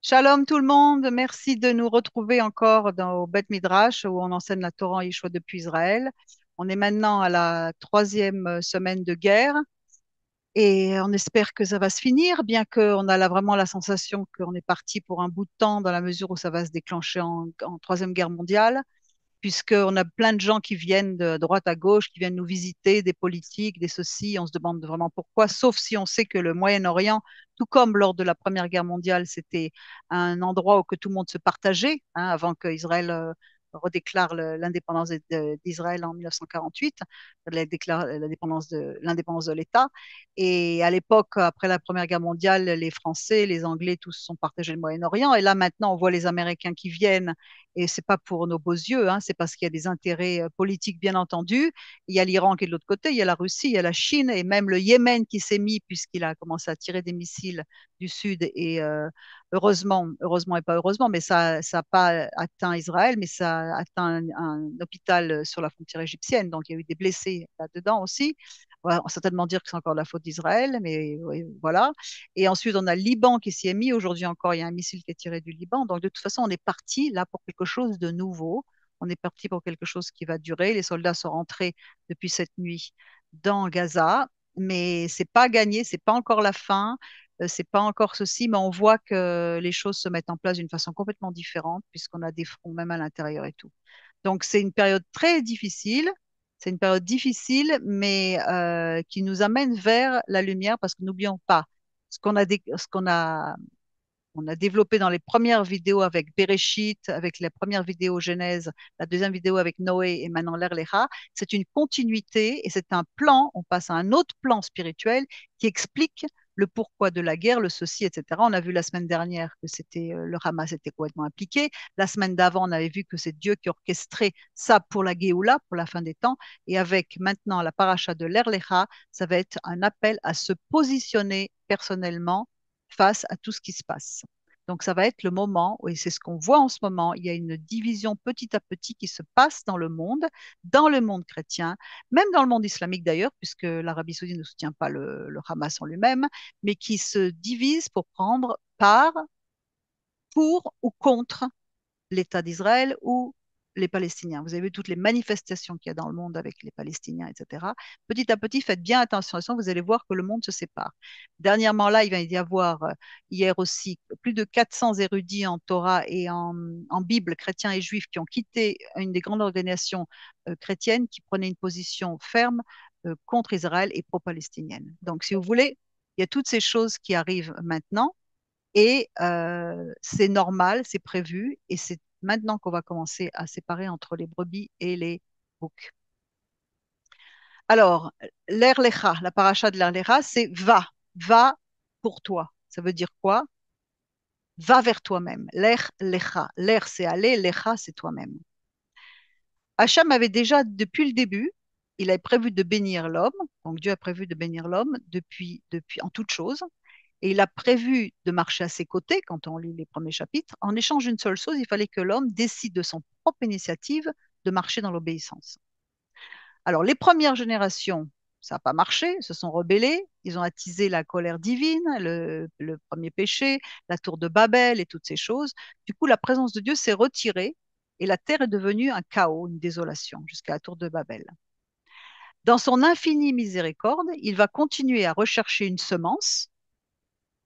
Shalom tout le monde, merci de nous retrouver encore au Beth Midrash où on enseigne la Torah Yeshua depuis Israël. On est maintenant à la troisième semaine de guerre et on espère que ça va se finir, bien qu'on a vraiment la sensation qu'on est parti pour un bout de temps dans la mesure où ça va se déclencher en troisième guerre mondiale puisqu'on a plein de gens qui viennent de droite à gauche, qui viennent nous visiter, des politiques, des ceci. On se demande vraiment pourquoi, sauf si on sait que le Moyen-Orient, tout comme lors de la Première Guerre mondiale, c'était un endroit où que tout le monde se partageait, hein, avant qu'Israël redéclare l'indépendance d'Israël en 1948, elle déclare l'indépendance de l'État. Et à l'époque, après la Première Guerre mondiale, les Français, les Anglais, tous sont partagés le Moyen-Orient. Et là, maintenant, on voit les Américains qui viennent et c'est pas pour nos beaux yeux, hein, c'est parce qu'il y a des intérêts politiques, bien entendu. Il y a l'Iran qui est de l'autre côté, il y a la Russie, il y a la Chine et même le Yémen qui s'est mis puisqu'il a commencé à tirer des missiles du sud. Et heureusement et pas heureusement, mais ça a pas atteint Israël, mais ça a atteint un hôpital sur la frontière égyptienne. Donc il y a eu des blessés là-dedans aussi. On va certainement dire que c'est encore la faute d'Israël, mais oui, voilà. Et ensuite, on a le Liban qui s'y est mis. Aujourd'hui encore, il y a un missile qui est tiré du Liban. Donc, de toute façon, on est parti là pour quelque chose de nouveau. On est parti pour quelque chose qui va durer. Les soldats sont rentrés depuis cette nuit dans Gaza, mais c'est pas gagné, c'est pas encore la fin, c'est pas encore ceci, mais on voit que les choses se mettent en place d'une façon complètement différente puisqu'on a des fronts même à l'intérieur et tout. Donc, c'est une période très difficile. C'est une période difficile, mais qui nous amène vers la lumière parce que n'oublions pas ce qu'on a, on a développé dans les premières vidéos avec Bereshit, avec la première vidéo Genèse, la deuxième vidéo avec Noé et maintenant l'Erlecha. C'est une continuité et c'est un plan. On passe à un autre plan spirituel qui explique le pourquoi de la guerre, le ceci, etc. On a vu la semaine dernière que c'était le Hamas était complètement impliqué. La semaine d'avant, on avait vu que c'est Dieu qui orchestrait ça pour la Géoula, pour la fin des temps. Et avec maintenant la paracha de l'Erlecha, ça va être un appel à se positionner personnellement face à tout ce qui se passe. Donc, ça va être le moment, et c'est ce qu'on voit en ce moment, il y a une division petit à petit qui se passe dans le monde chrétien, même dans le monde islamique d'ailleurs, puisque l'Arabie saoudite ne soutient pas le Hamas en lui-même, mais qui se divise pour prendre part pour ou contre l'État d'Israël ou les Palestiniens. Vous avez vu toutes les manifestations qu'il y a dans le monde avec les Palestiniens, etc. Petit à petit, faites bien attention à ça, vous allez voir que le monde se sépare. Dernièrement, là, il va y avoir hier aussi plus de 400 érudits en Torah et en Bible, chrétiens et juifs, qui ont quitté une des grandes organisations chrétiennes qui prenaient une position ferme contre Israël et pro-palestinienne. Donc, si vous voulez, il y a toutes ces choses qui arrivent maintenant et c'est normal, c'est prévu, et c'est maintenant qu'on va commencer à séparer entre les brebis et les boucs. Alors, l'Erlecha, la paracha de l'Erlecha, c'est va pour toi. Ça veut dire quoi? Va vers toi-même. L'Er Lecha. L'Er, c'est aller, Lecha, c'est toi-même. Hacham avait déjà, depuis le début, il avait prévu de bénir l'homme. Donc Dieu a prévu de bénir l'homme depuis en toute chose. Et il a prévu de marcher à ses côtés quand on lit les premiers chapitres. En échange d'une seule chose, il fallait que l'homme décide de son propre initiative de marcher dans l'obéissance. Alors, les premières générations, ça n'a pas marché, se sont rebellés, ils ont attisé la colère divine, le premier péché, la tour de Babel et toutes ces choses. Du coup, la présence de Dieu s'est retirée et la terre est devenue un chaos, une désolation, jusqu'à la tour de Babel. Dans son infinie miséricorde, il va continuer à rechercher une semence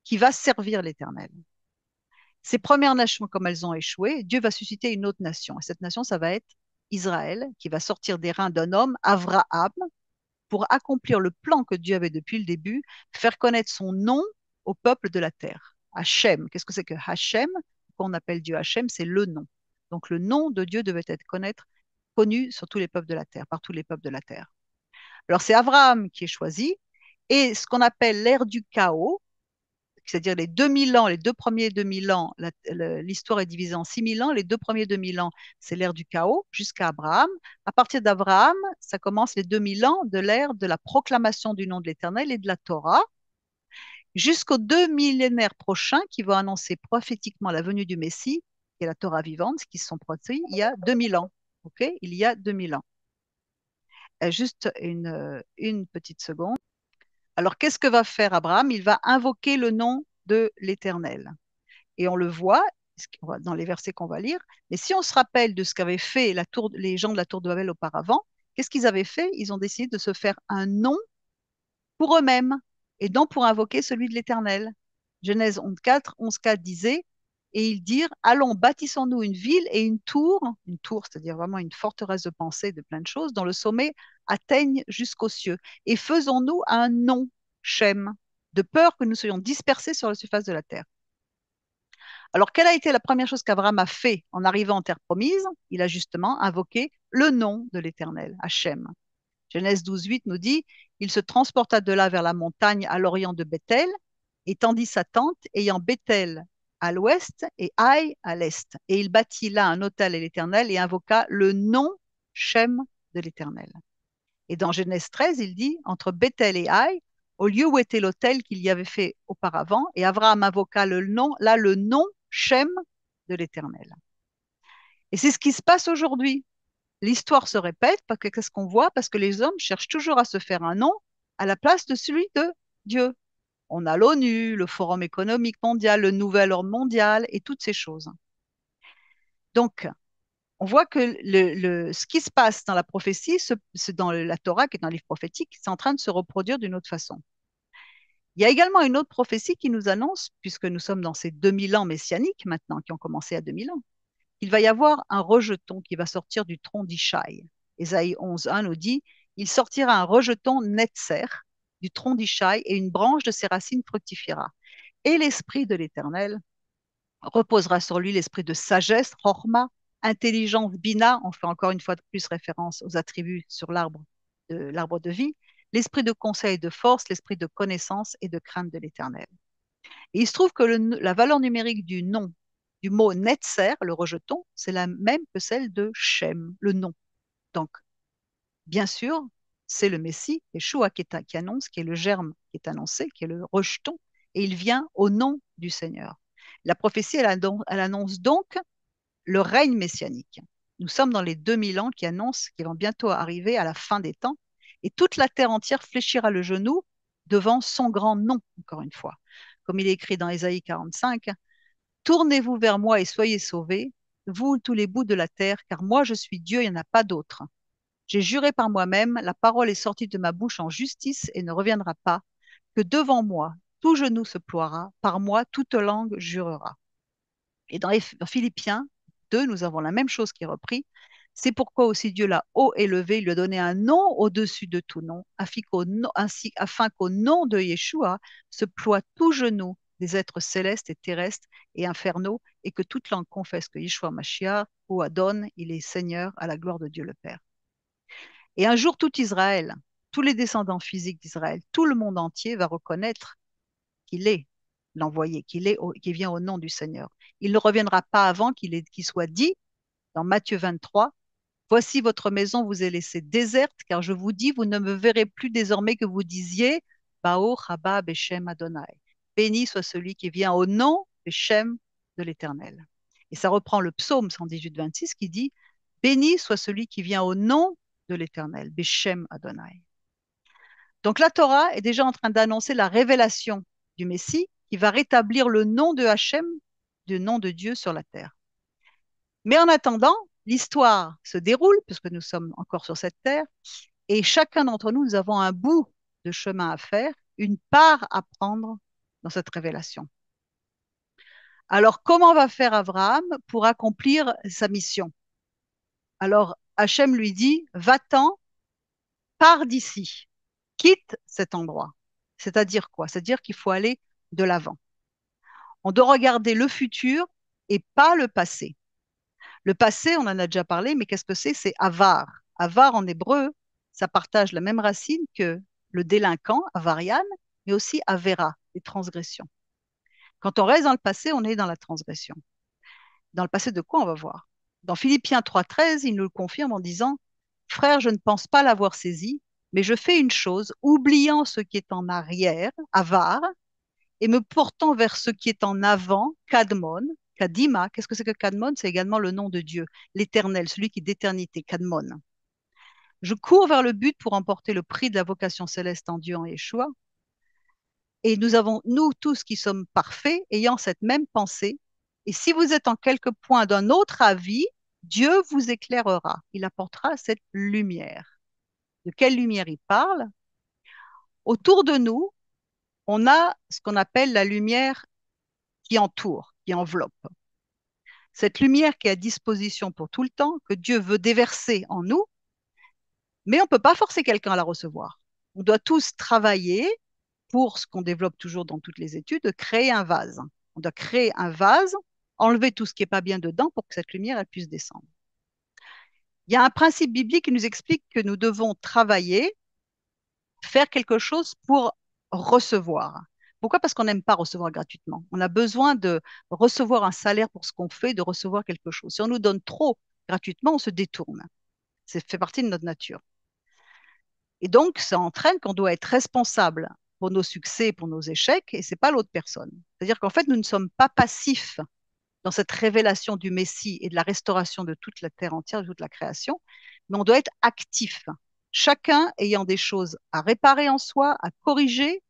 qui va servir l'Éternel. Ces premières nations, comme elles ont échoué, Dieu va susciter une autre nation. Et cette nation, ça va être Israël, qui va sortir des reins d'un homme, Avraham, pour accomplir le plan que Dieu avait depuis le début, faire connaître son nom au peuple de la terre. Hachem, qu'est-ce que c'est que Hachem? Pourquoi on appelle Dieu Hachem? C'est le nom. Donc le nom de Dieu devait être connu sur tous les peuples de la terre, par tous les peuples de la terre. Alors c'est Abraham qui est choisi, et ce qu'on appelle l'ère du chaos, c'est-à-dire les 2000 ans, les deux premiers 2000 ans, l'histoire est divisée en 6000 ans. Les deux premiers 2000 ans, c'est l'ère du chaos jusqu'à Abraham. À partir d'Abraham, ça commence les 2000 ans de l'ère de la proclamation du nom de l'Éternel et de la Torah, jusqu'aux deux millénaires prochains qui vont annoncer prophétiquement la venue du Messie et la Torah vivante, qui se sont produits il y a 2000 ans. Ok, il y a 2000 ans. Juste une petite seconde. Alors, qu'est-ce que va faire Abraham? Il va invoquer le nom de l'Éternel. et on le voit dans les versets qu'on va lire. Mais si on se rappelle de ce qu'avaient fait les gens de la tour de Babel auparavant, qu'est-ce qu'ils avaient fait? Ils ont décidé de se faire un nom pour eux-mêmes et non pour invoquer celui de l'Éternel. Genèse 11.4 disait, et ils dirent, allons, bâtissons-nous une ville et une tour, c'est-à-dire vraiment une forteresse de pensée, de plein de choses, dont le sommet atteigne jusqu'aux cieux, et faisons-nous un nom, Shem, de peur que nous soyons dispersés sur la surface de la terre. Alors, quelle a été la première chose qu'Abraham a fait en arrivant en terre promise? Il a justement invoqué le nom de l'Éternel, Hachem. Genèse 12.8 nous dit, il se transporta de là vers la montagne à l'orient de Bethel, et tendit sa tente, ayant Bethel à l'ouest et Aï à l'est. Et il bâtit là un autel à l'Éternel et invoqua le nom Shem de l'Éternel. Et dans Genèse 13, il dit, entre Bethel et Aï, au lieu où était l'autel qu'il y avait fait auparavant, et Abraham invoqua le nom Shem de l'Éternel. Et c'est ce qui se passe aujourd'hui. L'histoire se répète parce que qu'est-ce qu'on voit? Parce que les hommes cherchent toujours à se faire un nom à la place de celui de Dieu. On a l'ONU, le Forum économique mondial, le Nouvel Ordre mondial et toutes ces choses. Donc, on voit que ce qui se passe dans la prophétie, dans la Torah, qui est dans le livre prophétique, c'est en train de se reproduire d'une autre façon. Il y a également une autre prophétie qui nous annonce, puisque nous sommes dans ces 2000 ans messianiques maintenant, qui ont commencé à 2000 ans, il va y avoir un rejeton qui va sortir du tronc d'Ishaï. Ésaïe 11.1 nous dit, il sortira un rejeton netzer du tronc d'Ishaï et une branche de ses racines fructifiera. Et l'esprit de l'Éternel reposera sur lui l'esprit de sagesse, chorma, intelligence, bina, on fait encore une fois de plus référence aux attributs sur l'arbre de vie, l'esprit de conseil et de force, l'esprit de connaissance et de crainte de l'Éternel. Et il se trouve que la valeur numérique du mot netzer, le rejeton, c'est la même que celle de Shem, le nom. Donc, bien sûr, c'est le Messie, Yeshua, qui annonce, qui est le germe qui est annoncé, qui est le rejeton, et il vient au nom du Seigneur. La prophétie, elle annonce donc le règne messianique. Nous sommes dans les 2000 ans qui vont bientôt arriver à la fin des temps, et toute la terre entière fléchira le genou devant son grand nom, encore une fois. Comme il est écrit dans Ésaïe 45, tournez-vous vers moi et soyez sauvés, vous tous les bouts de la terre, car moi je suis Dieu, il n'y en a pas d'autre. J'ai juré par moi-même, la parole est sortie de ma bouche en justice et ne reviendra pas, que devant moi tout genou se ploiera, par moi toute langue jurera. Et dans Philippiens 2, nous avons la même chose qui est reprise. C'est pourquoi aussi Dieu l'a haut élevé, il lui a donné un nom au-dessus de tout nom, afin qu'au nom de Yeshua se ploie tout genou des êtres célestes et terrestres et infernaux, et que toute langue confesse que Yeshua Mashiach ou Adon, il est Seigneur à la gloire de Dieu le Père. Et un jour, tout Israël, tous les descendants physiques d'Israël, tout le monde entier va reconnaître qu'il est l'envoyé, qu'il vient au nom du Seigneur. Il ne reviendra pas avant qu'il soit dit dans Matthieu 23, voici votre maison vous est laissée déserte, car je vous dis, vous ne me verrez plus désormais que vous disiez, Bao Rabba Beshem Adonai. Béni soit celui qui vient au nom Beshem de l'Éternel. Et ça reprend le psaume 118-26 qui dit, béni soit celui qui vient au nom de l'Éternel, Beshem Adonai. Donc la Torah est déjà en train d'annoncer la révélation du Messie qui va rétablir le nom de Hachem, du nom de Dieu sur la terre. Mais en attendant, l'histoire se déroule, puisque nous sommes encore sur cette terre, et chacun d'entre nous, nous avons un bout de chemin à faire, une part à prendre dans cette révélation. Alors, comment va faire Abraham pour accomplir sa mission? Alors, Hachem lui dit, va-t'en, pars d'ici, quitte cet endroit. C'est-à-dire quoi? C'est-à-dire qu'il faut aller de l'avant. On doit regarder le futur et pas le passé. Le passé, on en a déjà parlé, mais qu'est-ce que c'est? C'est avar. Avar en hébreu, ça partage la même racine que le délinquant, avarian, mais aussi avera, les transgressions. Quand on reste dans le passé, on est dans la transgression. Dans le passé de quoi on va voir? Dans Philippiens 3.13, il nous le confirme en disant, frère, je ne pense pas l'avoir saisi, mais je fais une chose, oubliant ce qui est en arrière, avar, et me portant vers ce qui est en avant, kadmon, kadima. Qu'est-ce que c'est que kadmon? C'est également le nom de Dieu, l'éternel, celui qui est d'éternité, kadmon. Je cours vers le but pour emporter le prix de la vocation céleste en Dieu, en Yeshua. Et nous avons, nous tous qui sommes parfaits, ayant cette même pensée, Et si vous êtes en quelque point d'un autre avis, Dieu vous éclairera. Il apportera cette lumière. De quelle lumière il parle? Autour de nous, on a ce qu'on appelle la lumière qui entoure, qui enveloppe. Cette lumière qui est à disposition pour tout le temps, que Dieu veut déverser en nous, mais on ne peut pas forcer quelqu'un à la recevoir. On doit tous travailler pour ce qu'on développe toujours dans toutes les études, de créer un vase. On doit créer un vase, enlever tout ce qui n'est pas bien dedans pour que cette lumière elle puisse descendre. Il y a un principe biblique qui nous explique que nous devons travailler, faire quelque chose pour recevoir. Pourquoi? Parce qu'on n'aime pas recevoir gratuitement. On a besoin de recevoir un salaire pour ce qu'on fait, de recevoir quelque chose. Si on nous donne trop gratuitement, on se détourne. Ça fait partie de notre nature. Et donc, ça entraîne qu'on doit être responsable pour nos succès, pour nos échecs, et c'est pas l'autre personne. C'est-à-dire qu'en fait, nous ne sommes pas passifs dans cette révélation du Messie et de la restauration de toute la terre entière, de toute la création, mais on doit être actif, chacun ayant des choses à réparer en soi, à corriger,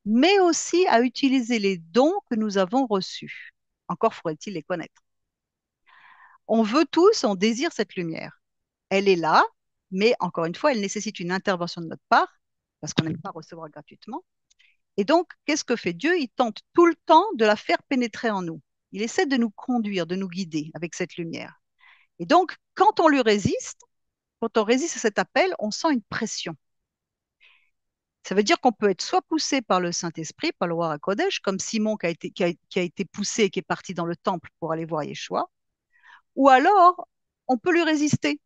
mais aussi à utiliser les dons que nous avons reçus. Encore faudrait-il les connaître. On veut tous, on désire cette lumière. Elle est là, mais encore une fois, elle nécessite une intervention de notre part, parce qu'on n'aime pas recevoir gratuitement. Et donc, qu'est-ce que fait Dieu? Il tente tout le temps de la faire pénétrer en nous. Il essaie de nous conduire, de nous guider avec cette lumière. Et donc, quand on résiste à cet appel, on sent une pression. Ça veut dire qu'on peut être soit poussé par le Saint-Esprit, par le roi Hakodesh, comme Simon qui a été poussé et qui est parti dans le temple pour aller voir Yeshua, ou alors on peut lui résister.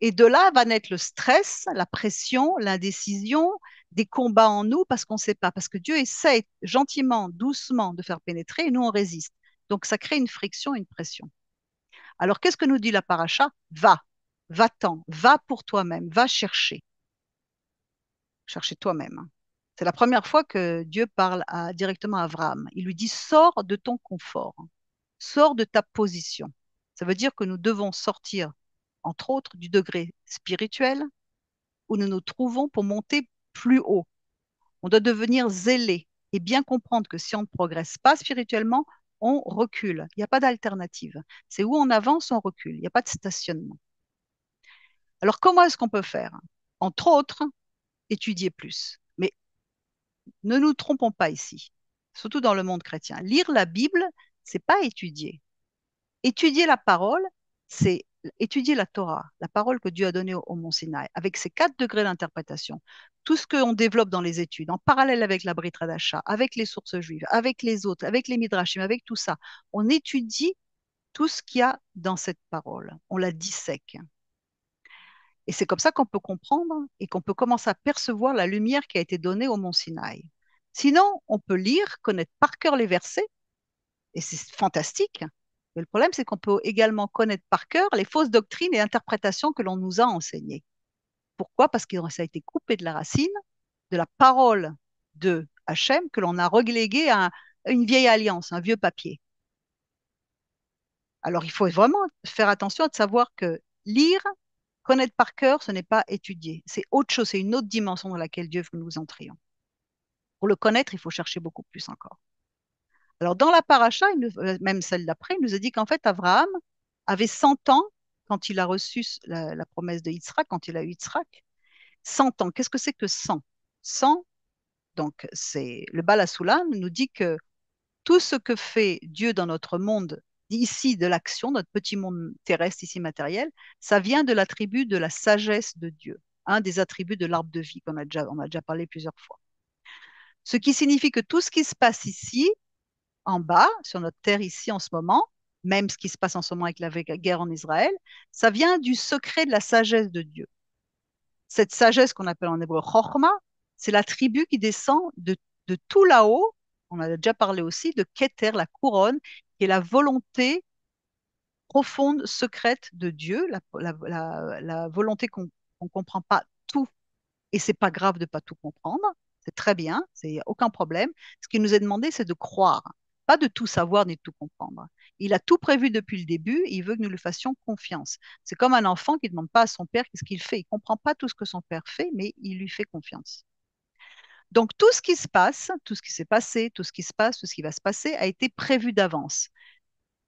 Et de là va naître le stress, la pression, l'indécision, des combats en nous parce qu'on ne sait pas, parce que Dieu essaie gentiment, doucement de faire pénétrer et nous on résiste. Donc ça crée une friction, une pression. Alors qu'est-ce que nous dit la paracha? Va, va-t'en, va pour toi-même, va chercher, chercher toi-même. C'est la première fois que Dieu parle directement à Abraham. Il lui dit, sors de ton confort, sors de ta position. Ça veut dire que nous devons sortir, entre autres, du degré spirituel où nous nous trouvons pour monter plus haut. On doit devenir zélé et bien comprendre que si on ne progresse pas spirituellement, on recule. Il n'y a pas d'alternative. C'est où on avance, on recule. Il n'y a pas de stationnement. Alors, comment est-ce qu'on peut faire? Entre autres, étudier plus. Mais ne nous trompons pas ici, surtout dans le monde chrétien. Lire la Bible, c'est pas étudier. Étudier la parole, c'est étudier la Torah, la parole que Dieu a donnée au Mont Sinaï, avec ses 4 degrés d'interprétation. Tout ce qu'on développe dans les études, en parallèle avec la Brit Hadasha, avec les sources juives, avec les autres, avec les Midrashim, avec tout ça, on étudie tout ce qu'il y a dans cette parole. On la dissèque. Et c'est comme ça qu'on peut comprendre et qu'on peut commencer à percevoir la lumière qui a été donnée au Mont Sinaï. Sinon, on peut lire, connaître par cœur les versets, et c'est fantastique. Mais le problème, c'est qu'on peut également connaître par cœur les fausses doctrines et interprétations que l'on nous a enseignées. Pourquoi? Parce que ça a été coupé de la racine de la parole de Hachem que l'on a relégué à une vieille alliance, un vieux papier. Alors, il faut vraiment faire attention à savoir que lire, connaître par cœur, ce n'est pas étudier. C'est autre chose, c'est une autre dimension dans laquelle Dieu veut que nous entrions. Pour le connaître, il faut chercher beaucoup plus encore. Alors, dans la paracha, même celle d'après, il nous a dit qu'en fait, Abraham avait 100 ans quand il a reçu la promesse de Yitzhak, quand il a eu Yitzhak. 100 ans, qu'est-ce que c'est que 100? 100, donc c'est le Bal HaSulam nous dit que tout ce que fait Dieu dans notre monde ici de l'action, notre petit monde terrestre ici matériel, ça vient de l'attribut de la sagesse de Dieu, un des attributs de l'arbre de vie on a déjà parlé plusieurs fois. Ce qui signifie que tout ce qui se passe ici, en bas, sur notre terre ici en ce moment, même ce qui se passe en ce moment avec la guerre en Israël, ça vient du secret de la sagesse de Dieu. Cette sagesse qu'on appelle en hébreu Chochma, c'est la tribu qui descend de tout là-haut, on a déjà parlé aussi, de Keter, la couronne, qui est la volonté profonde, secrète de Dieu, la volonté qu'on ne comprend pas tout, et c'est pas grave de pas tout comprendre, c'est très bien, il n'y a aucun problème. Ce qui nous est demandé, c'est de croire, pas de tout savoir ni de tout comprendre. Il a tout prévu depuis le début, et il veut que nous lui fassions confiance. C'est comme un enfant qui ne demande pas à son père qu'est-ce qu'il fait. Il ne comprend pas tout ce que son père fait, mais il lui fait confiance. Donc tout ce qui se passe, tout ce qui s'est passé, tout ce qui se passe, tout ce qui va se passer a été prévu d'avance.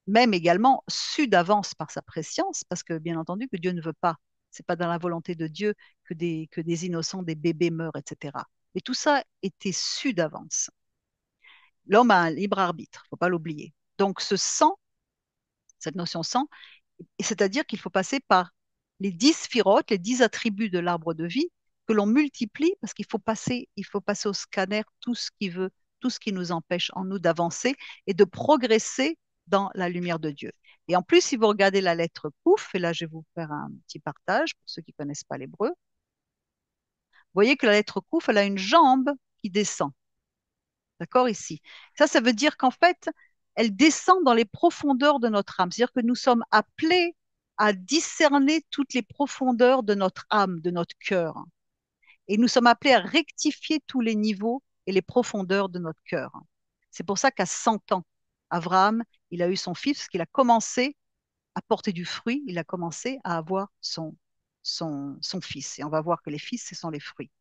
même également su d'avance par sa préscience, parce que bien entendu que Dieu ne veut pas, c'est pas dans la volonté de Dieu que des innocents, des bébés meurent, etc. Mais tout ça était su d'avance. L'homme a un libre arbitre, faut pas l'oublier. Donc ce sang, cette notion sang, c'est-à-dire qu'il faut passer par les 10 sphirotes, les 10 attributs de l'arbre de vie, que l'on multiplie parce il faut passer au scanner tout ce qui veut, tout ce qui nous empêche en nous d'avancer et de progresser dans la lumière de Dieu. Et en plus, si vous regardez la lettre Kouf, et là je vais vous faire un petit partage pour ceux qui ne connaissent pas l'hébreu, vous voyez que la lettre Kouf, elle a une jambe qui descend. D'accord, ici. Ça veut dire qu'en fait, elle descend dans les profondeurs de notre âme. C'est-à-dire que nous sommes appelés à discerner toutes les profondeurs de notre âme, de notre cœur. Et nous sommes appelés à rectifier tous les niveaux et les profondeurs de notre cœur. C'est pour ça qu'à 100 ans, Abraham, il a eu son fils, parce qu'il a commencé à porter du fruit, il a commencé à avoir son fils. Et on va voir que les fils, ce sont les fruits.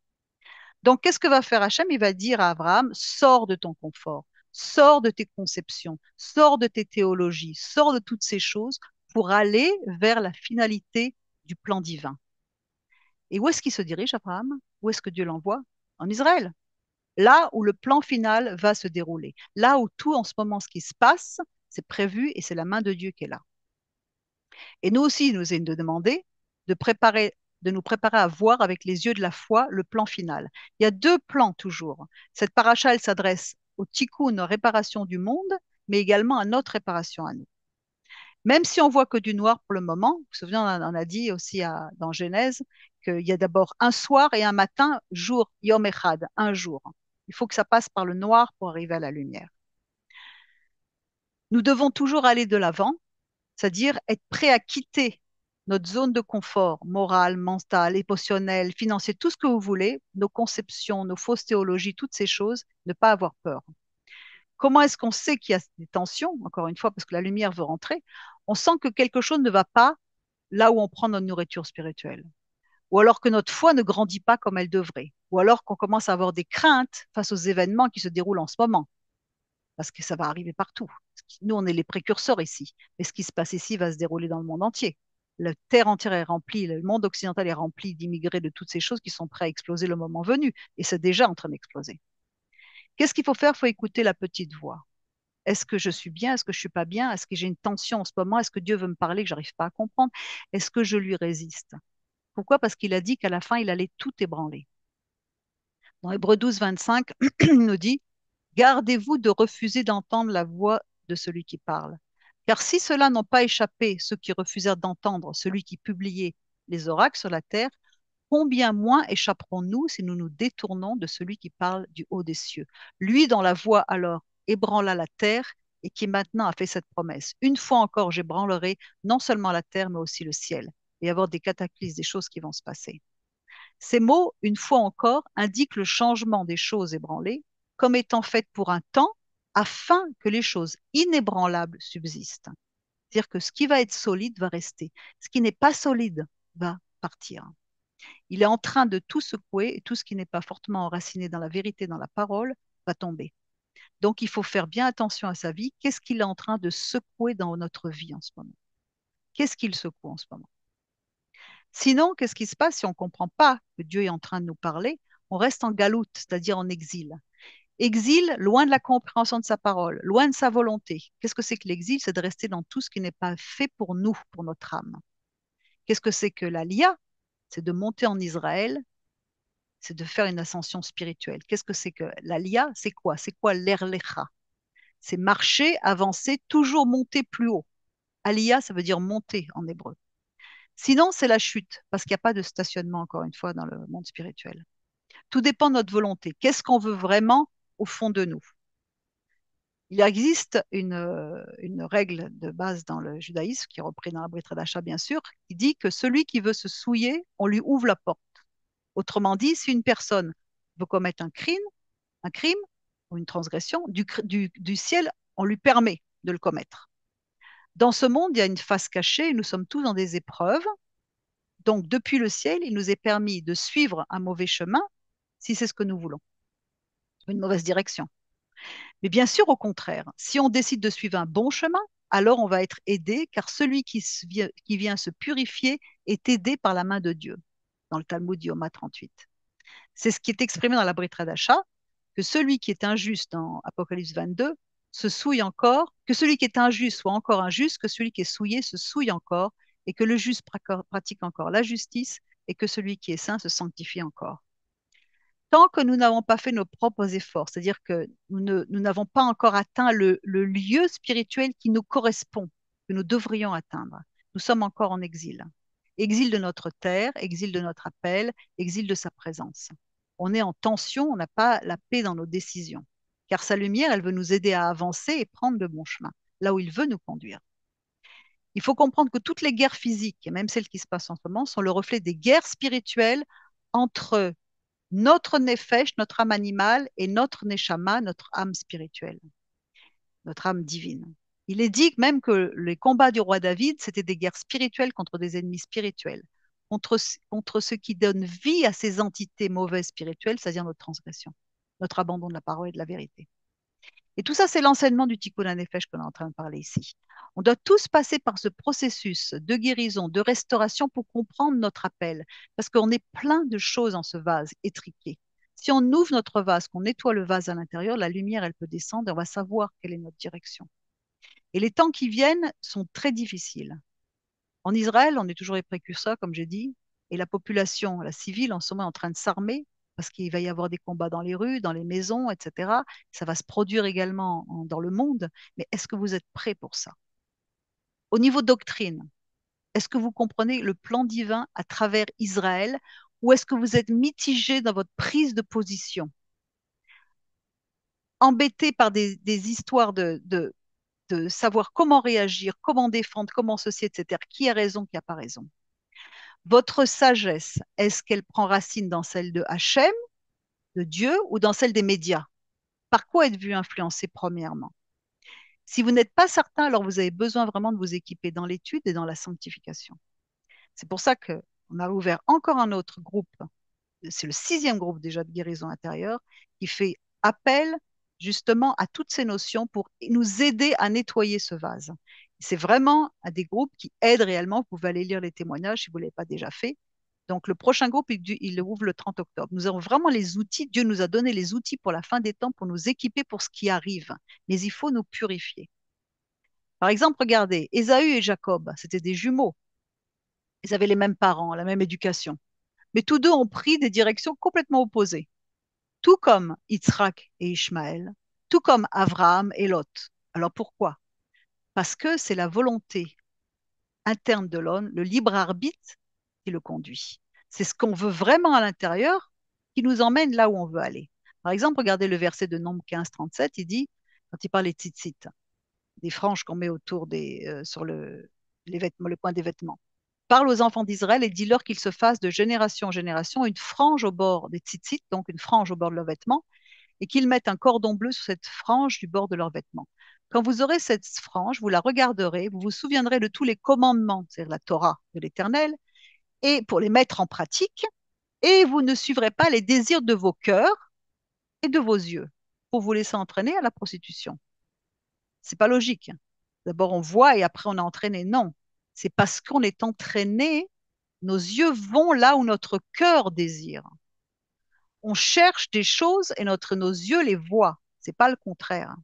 Donc, qu'est-ce que va faire Hachem? Il va dire à Abraham, sors de ton confort, sors de tes conceptions, sors de tes théologies, sors de toutes ces choses pour aller vers la finalité du plan divin. Et où est-ce qu'il se dirige, Abraham? Où est-ce que Dieu l'envoie? En Israël. Là où le plan final va se dérouler. Là où tout en ce moment, ce qui se passe, c'est prévu et c'est la main de Dieu qui est là. Et nous aussi, il nous est de demander de préparer, de nous préparer à voir avec les yeux de la foi le plan final. Il y a deux plans toujours. Cette paracha, elle s'adresse au tikkun, réparation du monde, mais également à notre réparation à nous. Même si on voit que du noir pour le moment, vous vous souvenez, on a dit aussi dans Genèse qu'il y a d'abord un soir et un matin, jour, yom echad, un jour. Il faut que ça passe par le noir pour arriver à la lumière. Nous devons toujours aller de l'avant, c'est-à-dire être prêt à quitter notre zone de confort moral, mental, émotionnel, financier, tout ce que vous voulez, nos conceptions, nos fausses théologies, toutes ces choses, ne pas avoir peur. Comment est-ce qu'on sait qu'il y a des tensions, encore une fois, parce que la lumière veut rentrer? On sent que quelque chose ne va pas là où on prend notre nourriture spirituelle, ou alors que notre foi ne grandit pas comme elle devrait, ou alors qu'on commence à avoir des craintes face aux événements qui se déroulent en ce moment, parce que ça va arriver partout. Nous, on est les précurseurs ici, mais ce qui se passe ici va se dérouler dans le monde entier. La terre entière est remplie, le monde occidental est rempli d'immigrés de toutes ces choses qui sont prêts à exploser le moment venu, et c'est déjà en train d'exploser. Qu'est-ce qu'il faut faire? Il faut écouter la petite voix. Est-ce que je suis bien? Est-ce que je suis pas bien? Est-ce que j'ai une tension en ce moment? Est-ce que Dieu veut me parler que j'arrive pas à comprendre? Est-ce que je lui résiste? Pourquoi? Parce qu'il a dit qu'à la fin, il allait tout ébranler. Dans Hébreux 12, 25, il nous dit, gardez-vous de refuser d'entendre la voix de celui qui parle. Car si cela n'ont pas échappé ceux qui refusèrent d'entendre celui qui publiait les oracles sur la terre, combien moins échapperons-nous si nous nous détournons de celui qui parle du haut des cieux, lui dont la voix alors ébranla la terre et qui maintenant a fait cette promesse. Une fois encore, j'ébranlerai non seulement la terre, mais aussi le ciel. Et avoir des cataclysmes, des choses qui vont se passer. Ces mots, une fois encore, indiquent le changement des choses ébranlées comme étant faites pour un temps afin que les choses inébranlables subsistent. C'est-à-dire que ce qui va être solide va rester. Ce qui n'est pas solide va partir. Il est en train de tout secouer et tout ce qui n'est pas fortement enraciné dans la vérité, dans la parole, va tomber. Donc, il faut faire bien attention à sa vie. Qu'est-ce qu'il est en train de secouer dans notre vie en ce moment? Qu'est-ce qu'il secoue en ce moment? Sinon, qu'est-ce qui se passe si on ne comprend pas que Dieu est en train de nous parler? On reste en galoute, c'est-à-dire en exil. Exil, loin de la compréhension de sa parole, loin de sa volonté. Qu'est-ce que c'est que l'exil? C'est de rester dans tout ce qui n'est pas fait pour nous, pour notre âme. Qu'est-ce que c'est que l'Alia? C'est de monter en Israël, c'est de faire une ascension spirituelle. Qu'est-ce que c'est que l'Alia? C'est quoi? C'est quoi l'Erlecha? C'est marcher, avancer, toujours monter plus haut. Alia, ça veut dire monter en hébreu. Sinon, c'est la chute, parce qu'il n'y a pas de stationnement, encore une fois, dans le monde spirituel. Tout dépend de notre volonté. Qu'est-ce qu'on veut vraiment au fond de nous? Il existe une règle de base dans le judaïsme, qui est reprise dans la Brit Hadasha, bien sûr, qui dit que celui qui veut se souiller, on lui ouvre la porte. Autrement dit, si une personne veut commettre un crime ou une transgression, du ciel, on lui permet de le commettre. Dans ce monde, il y a une face cachée, et nous sommes tous dans des épreuves. Donc, depuis le ciel, il nous est permis de suivre un mauvais chemin, si c'est ce que nous voulons, une mauvaise direction. Mais bien sûr, au contraire, si on décide de suivre un bon chemin, alors on va être aidé, car celui qui vient se purifier est aidé par la main de Dieu, dans le Talmud Yoma 38. C'est ce qui est exprimé dans la Brit Hadasha, que celui qui est injuste dans Apocalypse 22 se souille encore, que celui qui est injuste soit encore injuste, que celui qui est souillé se souille encore, et que le juste pratique encore la justice, et que celui qui est saint se sanctifie encore. Tant que nous n'avons pas fait nos propres efforts, c'est-à-dire que nous n'avons pas encore atteint le lieu spirituel qui nous correspond, que nous devrions atteindre, nous sommes encore en exil. Exil de notre terre, exil de notre appel, exil de sa présence. On est en tension, on n'a pas la paix dans nos décisions, car sa lumière, elle veut nous aider à avancer et prendre le bon chemin, là où il veut nous conduire. Il faut comprendre que toutes les guerres physiques, et même celles qui se passent en ce moment, sont le reflet des guerres spirituelles entre notre nefesh, notre âme animale, et notre neshama, notre âme spirituelle, notre âme divine. Il est dit même que les combats du roi David, c'était des guerres spirituelles contre des ennemis spirituels, contre ceux qui donnent vie à ces entités mauvaises spirituelles, c'est-à-dire notre transgression, notre abandon de la parole et de la vérité. Et tout ça, c'est l'enseignement du Tikkun HaNefesh qu'on est en train de parler ici. On doit tous passer par ce processus de guérison, de restauration pour comprendre notre appel, parce qu'on est plein de choses dans ce vase étriqué. Si on ouvre notre vase, qu'on nettoie le vase à l'intérieur, la lumière, elle peut descendre et on va savoir quelle est notre direction. Et les temps qui viennent sont très difficiles. En Israël, on est toujours les précurseurs, comme j'ai dit, et la population, la civile, en ce moment, est en train de s'armer parce qu'il va y avoir des combats dans les rues, dans les maisons, etc. Ça va se produire également dans le monde. Mais est-ce que vous êtes prêts pour ça? Au niveau doctrine, est-ce que vous comprenez le plan divin à travers Israël ou est-ce que vous êtes mitigé dans votre prise de position, embêté par des histoires de savoir comment réagir, comment défendre, comment ceci, etc. Qui a raison, qui n'a pas raison? Votre sagesse, est-ce qu'elle prend racine dans celle de Hachem, de Dieu, ou dans celle des médias? Par quoi êtes-vous influencé premièrement? Si vous n'êtes pas certain, alors vous avez besoin vraiment de vous équiper dans l'étude et dans la sanctification. C'est pour ça qu'on a ouvert encore un autre groupe, c'est le sixième groupe déjà de guérison intérieure, qui fait appel justement à toutes ces notions pour nous aider à nettoyer ce vase. C'est vraiment à des groupes qui aident réellement. Vous pouvez aller lire les témoignages si vous ne l'avez pas déjà fait. Donc, le prochain groupe, il ouvre le 30 octobre. Nous avons vraiment les outils. Dieu nous a donné les outils pour la fin des temps, pour nous équiper pour ce qui arrive. Mais il faut nous purifier. Par exemple, regardez, Ésaü et Jacob, c'était des jumeaux. Ils avaient les mêmes parents, la même éducation. Mais tous deux ont pris des directions complètement opposées. Tout comme Yitzhak et Ishmaël, tout comme Abraham et Lot. Alors pourquoi? Parce que c'est la volonté interne de l'homme, le libre arbitre qui le conduit. C'est ce qu'on veut vraiment à l'intérieur qui nous emmène là où on veut aller. Par exemple, regardez le verset de Nombre 15, 37, il dit, quand il parle des tzitzit, des franges qu'on met autour sur les vêtements, le coin des vêtements. Parle aux enfants d'Israël et dis-leur qu'ils se fassent de génération en génération une frange au bord des tzitzit, donc une frange au bord de leurs vêtements, et qu'ils mettent un cordon bleu sur cette frange du bord de leurs vêtements. Quand vous aurez cette frange, vous la regarderez, vous vous souviendrez de tous les commandements, c'est-à-dire la Torah de l'Éternel, et pour les mettre en pratique, et vous ne suivrez pas les désirs de vos cœurs et de vos yeux pour vous laisser entraîner à la prostitution. C'est pas logique. D'abord on voit et après on est entraîné. Non, c'est parce qu'on est entraîné, nos yeux vont là où notre cœur désire. On cherche des choses et nos yeux les voient. C'est pas le contraire.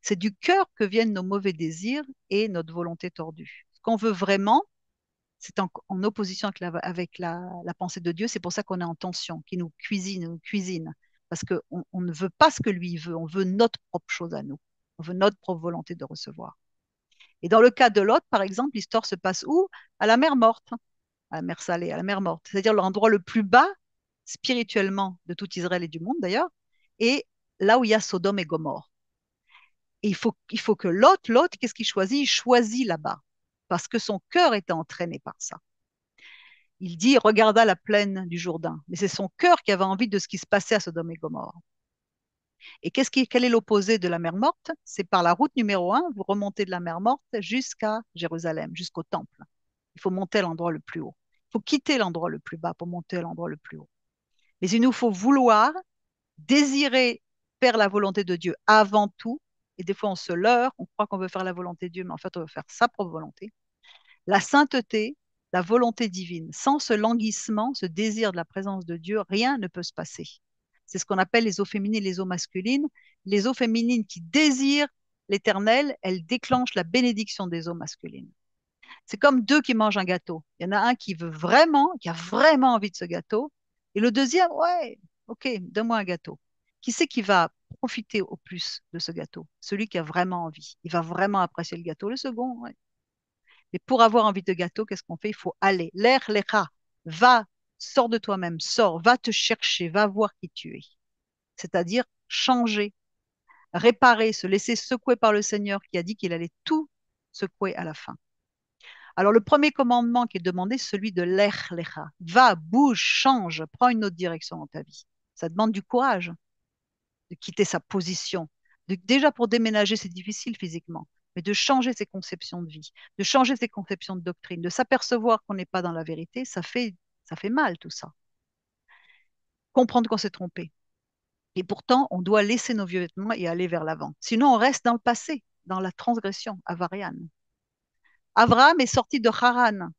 C'est du cœur que viennent nos mauvais désirs et notre volonté tordue. Ce qu'on veut vraiment, c'est en opposition avec la pensée de Dieu. C'est pour ça qu'on est en tension, qui nous cuisine. Parce qu'on ne veut pas ce que lui veut, on veut notre propre chose à nous. On veut notre propre volonté de recevoir. Et dans le cas de Lot, par exemple, l'histoire se passe où? À la mer morte, à la mer Salée, à la mer morte. C'est-à-dire l'endroit le plus bas spirituellement de tout Israël et du monde d'ailleurs, et là où il y a Sodome et Gomorre. Et il faut que Lot, qu'est-ce qu'il choisit? Il choisit là-bas, parce que son cœur était entraîné par ça. Il dit, regarda la plaine du Jourdain, mais c'est son cœur qui avait envie de ce qui se passait à Sodome et Gomorre. Et quel est l'opposé de la mer morte? C'est par la route numéro 1, vous remontez de la mer morte jusqu'à Jérusalem, jusqu'au temple. Il faut monter à l'endroit le plus haut. Il faut quitter l'endroit le plus bas pour monter à l'endroit le plus haut. Mais il nous faut vouloir, désirer faire la volonté de Dieu avant tout, et des fois on se leurre, on croit qu'on veut faire la volonté de Dieu, mais en fait on veut faire sa propre volonté. La sainteté, la volonté divine. Sans ce languissement, ce désir de la présence de Dieu, rien ne peut se passer. C'est ce qu'on appelle les eaux féminines et les eaux masculines. Les eaux féminines qui désirent l'éternel, elles déclenchent la bénédiction des eaux masculines. C'est comme deux qui mangent un gâteau. Il y en a un qui veut vraiment, qui a vraiment envie de ce gâteau, et le deuxième, ouais, ok, donne-moi un gâteau. Qui c'est qui va profiter au plus de ce gâteau? Celui qui a vraiment envie. Il va vraiment apprécier le gâteau. Le second, ouais. Et pour avoir envie de gâteau, qu'est-ce qu'on fait? Il faut aller. L'air, l'aira. Va, sors de toi-même, sors, va te chercher, va voir qui tu es. C'est-à-dire changer, réparer, se laisser secouer par le Seigneur qui a dit qu'il allait tout secouer à la fin. Alors, le premier commandement qui est demandé, c'est celui de l'ech lecha. Va, bouge, change, prends une autre direction dans ta vie. Ça demande du courage de quitter sa position. Déjà, pour déménager, c'est difficile physiquement, mais de changer ses conceptions de vie, de changer ses conceptions de doctrine, de s'apercevoir qu'on n'est pas dans la vérité, ça fait mal tout ça. Comprendre qu'on s'est trompé. Et pourtant, on doit laisser nos vieux vêtements et aller vers l'avant. Sinon, on reste dans le passé, dans la transgression avariane. Abraham est sorti de Haran.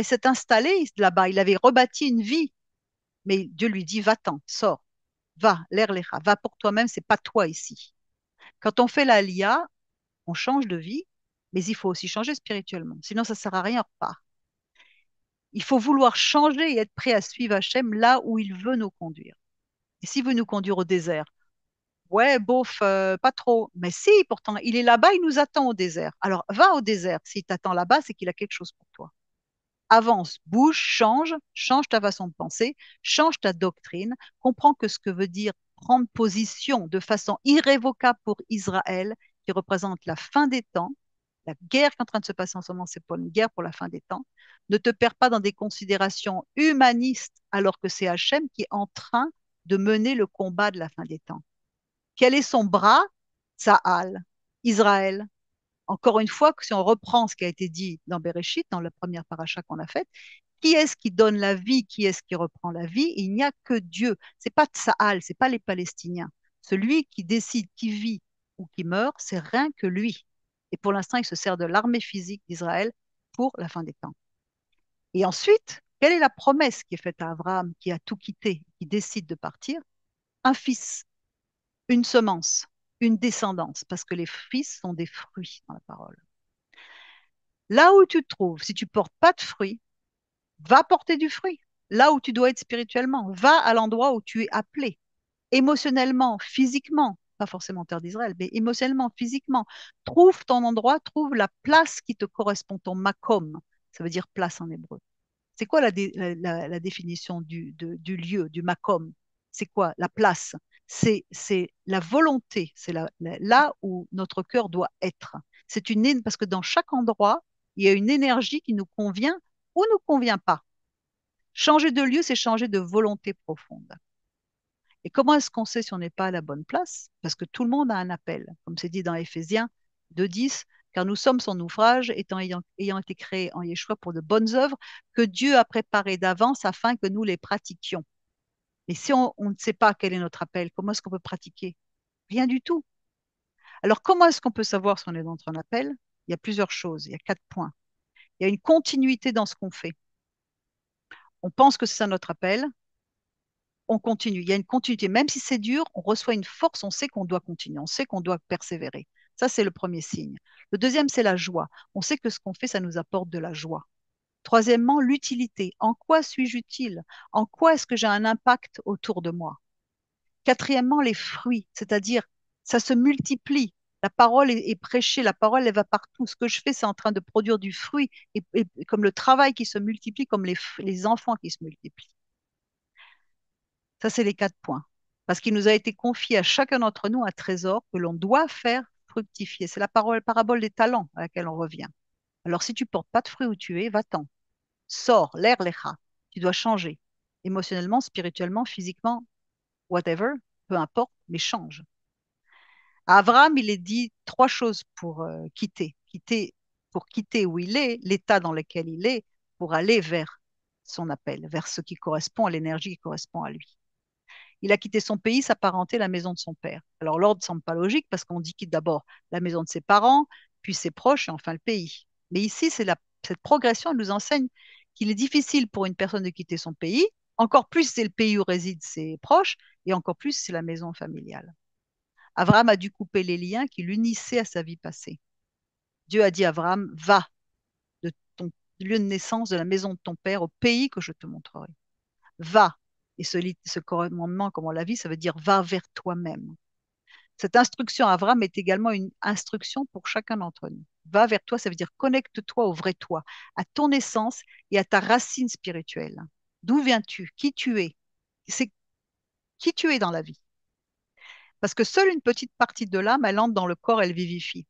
S'est installé là-bas. Il avait rebâti une vie. Mais Dieu lui dit, va-t'en, sors, va, l'air l'écha, va pour toi-même, c'est pas toi ici. Quand on fait la lia, on change de vie, mais il faut aussi changer spirituellement. Sinon, ça sert à rien, on repart. Il faut vouloir changer et être prêt à suivre Hachem là où il veut nous conduire. Et s'il veut nous conduire au désert, ouais, bof, pas trop. Mais si, pourtant, il est là-bas, il nous attend au désert. Alors, va au désert. S'il t'attend là-bas, c'est qu'il a quelque chose pour toi. Avance, bouge, change, change ta façon de penser, change ta doctrine, comprends que ce que veut dire prendre position de façon irrévocable pour Israël, qui représente la fin des temps, la guerre qui est en train de se passer en ce moment, c'est pour une guerre pour la fin des temps. Ne te perds pas dans des considérations humanistes alors que c'est Hachem qui est en train de mener le combat de la fin des temps. Quel est son bras? Tsahal, Israël. Encore une fois, si on reprend ce qui a été dit dans Bereshit, dans la première paracha qu'on a faite, qui est-ce qui donne la vie? Qui est-ce qui reprend la vie? Il n'y a que Dieu. C'est pas Tsahal, c'est pas les Palestiniens. Celui qui décide qui vit ou qui meurt, c'est rien que lui. Et pour l'instant, il se sert de l'armée physique d'Israël pour la fin des temps. Et ensuite, quelle est la promesse qui est faite à Abraham, qui a tout quitté, qui décide de partir? Un fils, une semence, une descendance, parce que les fils sont des fruits dans la parole. Là où tu te trouves, si tu portes pas de fruits, va porter du fruit. Là où tu dois être spirituellement, va à l'endroit où tu es appelé, émotionnellement, physiquement, pas forcément terre d'Israël, mais émotionnellement, physiquement. Trouve ton endroit, trouve la place qui te correspond, ton makom. Ça veut dire place en hébreu. C'est quoi la définition du lieu, du makom? C'est quoi la place? C'est la volonté, c'est là où notre cœur doit être. Parce que dans chaque endroit, il y a une énergie qui nous convient ou nous convient pas. Changer de lieu, c'est changer de volonté profonde. Et comment est-ce qu'on sait si on n'est pas à la bonne place? Parce que tout le monde a un appel, comme c'est dit dans Éphésiens 2:10, car nous sommes son ouvrage, ayant été créés en Yeshua pour de bonnes œuvres que Dieu a préparées d'avance afin que nous les pratiquions. Mais si on ne sait pas quel est notre appel, comment est-ce qu'on peut pratiquer? Rien du tout. Alors comment est-ce qu'on peut savoir si on est dans un appel? Il y a plusieurs choses, il y a 4 points. Il y a une continuité dans ce qu'on fait. On pense que c'est ça notre appel, on continue. Il y a une continuité. Même si c'est dur, on reçoit une force, on sait qu'on doit continuer, on sait qu'on doit persévérer. Ça, c'est le premier signe. Le deuxième, c'est la joie. On sait que ce qu'on fait, ça nous apporte de la joie. Troisièmement, l'utilité. En quoi suis-je utile? En quoi est-ce que j'ai un impact autour de moi? Quatrièmement, les fruits, c'est-à-dire ça se multiplie. La parole est prêchée, la parole, elle va partout. Ce que je fais, c'est en train de produire du fruit, et comme le travail qui se multiplie, comme les enfants qui se multiplient. Ça, c'est les 4 points. Parce qu'il nous a été confié à chacun d'entre nous un trésor que l'on doit faire fructifier. C'est la parabole des talents à laquelle on revient. Alors, si tu portes pas de fruits où tu es, va-t'en. Sors, l'air, l'écha. Tu dois changer. Émotionnellement, spirituellement, physiquement, whatever, peu importe, mais change. À Abraham, il est dit 3 choses pour quitter. Pour quitter où il est, l'état dans lequel il est, pour aller vers son appel, vers ce qui correspond à l'énergie qui correspond à lui. Il a quitté son pays, sa parenté, la maison de son père. Alors l'ordre ne semble pas logique parce qu'on dit quitte d'abord la maison de ses parents, puis ses proches et enfin le pays. Mais ici, cette progression elle nous enseigne qu'il est difficile pour une personne de quitter son pays, encore plus si c'est le pays où résident ses proches et encore plus si c'est la maison familiale. Abraham a dû couper les liens qui l'unissaient à sa vie passée. Dieu a dit à Abraham, va de ton lieu de naissance, de la maison de ton père, au pays que je te montrerai. Va. Et ce commandement, comme on l'a vu, ça veut dire va vers toi-même. Cette instruction à Abraham est également une instruction pour chacun d'entre nous. Va vers toi, ça veut dire connecte-toi au vrai toi, à ton essence et à ta racine spirituelle. D'où viens-tu? Qui tu es? C'est qui tu es dans la vie. Parce que seule une petite partie de l'âme, elle entre dans le corps, elle vivifie.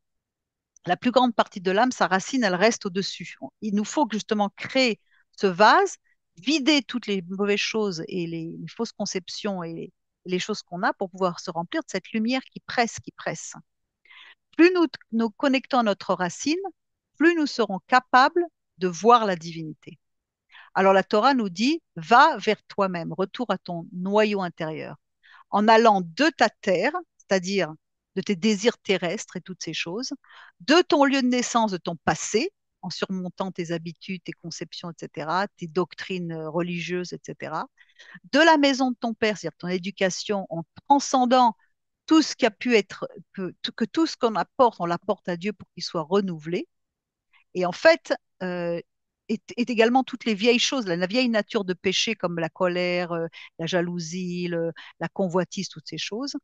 La plus grande partie de l'âme, sa racine, elle reste au-dessus. Il nous faut justement créer ce vase, vider toutes les mauvaises choses et les fausses conceptions et les choses qu'on a pour pouvoir se remplir de cette lumière qui presse, qui presse. Plus nous connectons à notre racine, plus nous serons capables de voir la divinité. Alors la Torah nous dit, va vers toi-même, retour à ton noyau intérieur en allant de ta terre, c'est-à-dire de tes désirs terrestres et toutes ces choses, de ton lieu de naissance, de ton passé, en surmontant tes habitudes, tes conceptions, etc., tes doctrines religieuses, etc., de la maison de ton père, c'est-à-dire ton éducation, en transcendant tout ce qui a pu être, que tout ce qu'on apporte, on l'apporte à Dieu pour qu'il soit renouvelé. Et en fait, est également toutes les vieilles choses, la vieille nature de péché comme la colère, la jalousie, la convoitise, toutes ces choses,